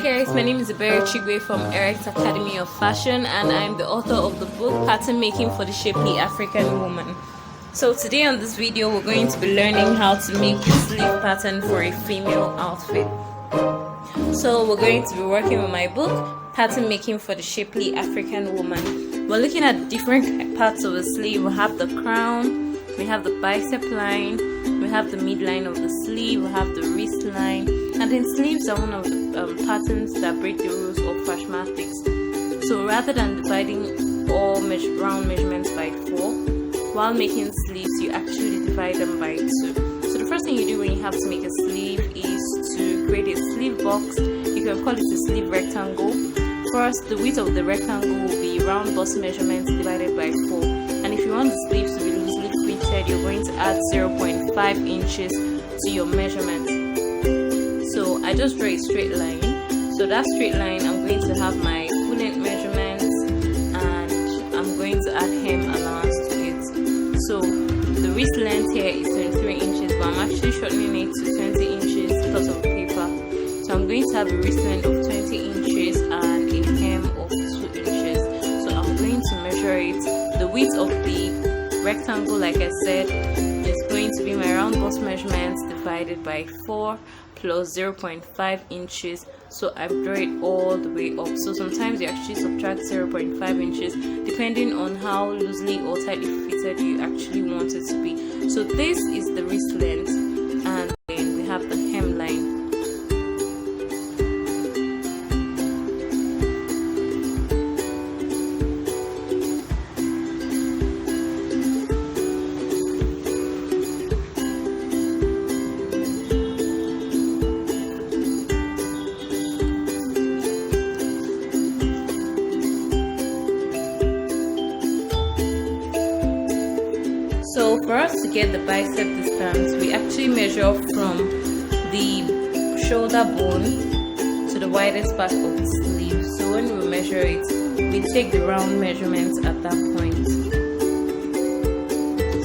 guys, my name is Iberi Chigwe from Erect Academy of Fashion, and I'm the author of the book Pattern Making for the Shapely African Woman. So today on this video we're going to be learning how to make a sleeve pattern for a female outfit. So we're going to be working with my book Pattern Making for the Shapely African Woman. We're looking at different parts of the sleeve. We have the crown, we have the bicep line, we have the midline of the sleeve, we have the wrist line, and then sleeves are one of the patterns that break the rules of mathematics. So rather than dividing all round measurements by 4, while making sleeves you actually divide them by 2. So the first thing you do when you have to make a sleeve is to create a sleeve box. You can call it a sleeve rectangle. First, the width of the rectangle will be round bust measurements divided by 4. And if you want the sleeves to be loosely fitted, you're going to add 0.5 inches to your measurement. So I just draw a straight line. So that straight line, I'm going to have my full length measurements, and I'm going to add hem allowance to it. So the wrist length here is 23 inches, but I'm actually shortening it to 20 inches because of the paper. So I'm going to have a wrist length of 20 inches and a hem of 2 inches. So I'm going to measure it. The width of the rectangle, like I said, is going to be my round bust measurements divided by 4 plus 0.5 inches. So I've drawn it all the way up. So sometimes you actually subtract 0.5 inches depending on how loosely or tightly fitted you actually want it to be. So this is the wrist length, and then we have the hemline. So for us to get the bicep distance, we actually measure from the shoulder bone to the widest part of the sleeve. So when we measure it, we take the round measurements at that point.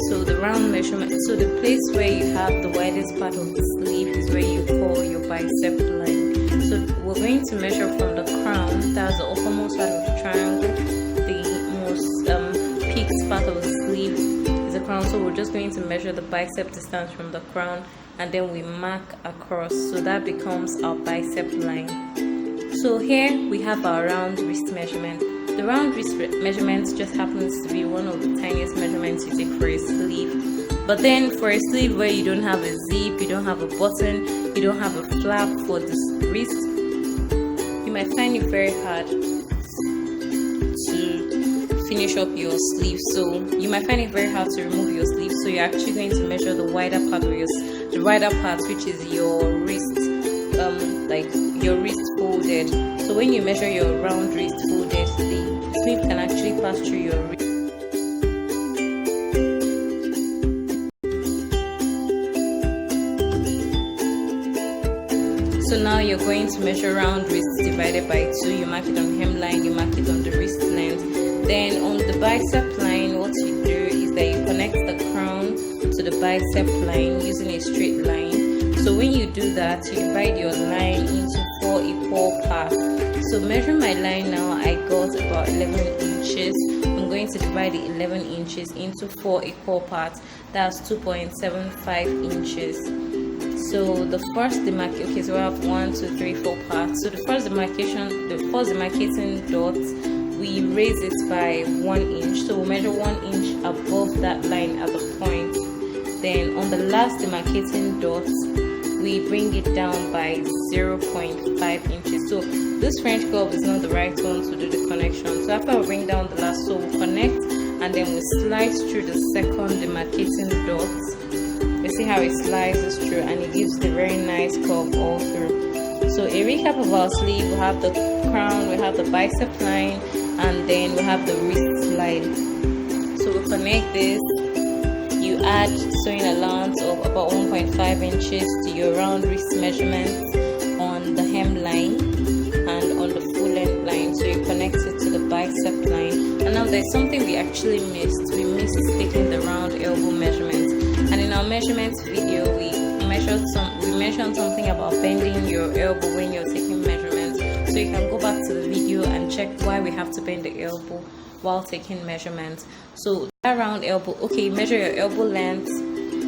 So the round measurement, so the place where you have the widest part of the sleeve is where you call your bicep line. So we're going to measure from the crown, that's the uppermost part of the triangle, the most peaked part of the sleeve. The crown. So we're just going to measure the bicep distance from the crown, and then we mark across, so that becomes our bicep line. So here we have our round wrist measurement. The round wrist measurement just happens to be one of the tiniest measurements you take for a sleeve. But then for a sleeve where you don't have a zip, you don't have a button, you don't have a flap for the wrist, you might find it very hard to finish up your sleeve. So you might find it very hard to remove your sleeve, so you're actually going to measure the wider part of the wider part, which is your wrist, like your wrist folded. So when you measure your round wrist folded, the sleeve can actually pass through your wrist. So now you're going to measure round wrist divided by 2. You mark it on the hemline, you mark it on the wrist length. Then on the bicep line, what you do is that you connect the crown to the bicep line using a straight line. So when you do that, you divide your line into 4 equal parts. So measuring my line now, I got about 11 inches. I'm going to divide the 11 inches into 4 equal parts. That's 2.75 inches. So the first demarcation, okay, so we have 1, 2, 3, 4 parts. So the first demarcating dot, we raise it by 1 inch. So we'll measure 1 inch above that line at the point. Then on the last demarcating dot, we bring it down by 0.5 inches. So this French curve is not the right one to do the connection. So after we bring down the last, so we'll connect, and then we slice through the second demarcating dot. You see how it slices through, and it gives the very nice curve all through. So a recap of our sleeve: we have the crown, we have the bicep line, and then we have the wrist line. So we connect this. You add sewing allowance of about 1.5 inches to your round wrist measurement on the hemline and on the full length line. So you connect it to the bicep line. And now there's something we actually missed. We missed taking the round elbow measurement. And in our measurements video, we mentioned something about bending your elbow when you're taking measurements. you can go back to the video and check why we have to bend the elbow while taking measurements. So that round elbow, okay, measure your elbow length,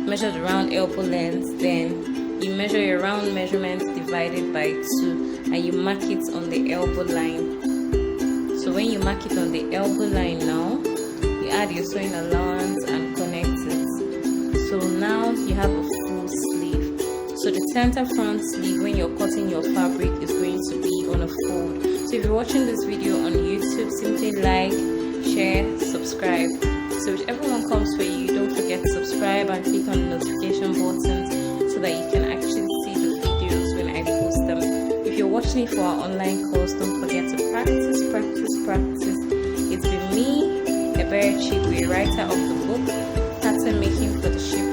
measure the round elbow length, then you measure your round measurement divided by 2 and you mark it on the elbow line. So when you mark it on the elbow line now, you add your sewing allowance and connect it. So now you have a full sleeve. So the center front sleeve, when you're cutting your fabric, is going to be on a fold. So if you're watching this video on YouTube, simply like, share, subscribe. So whichever one comes for you, don't forget to subscribe and click on the notification button so that you can actually see the videos when I post them. If you're watching it for our online course, don't forget to practice. It's been me, Ebere Chigwe, writer of the book Pattern Making for the Shape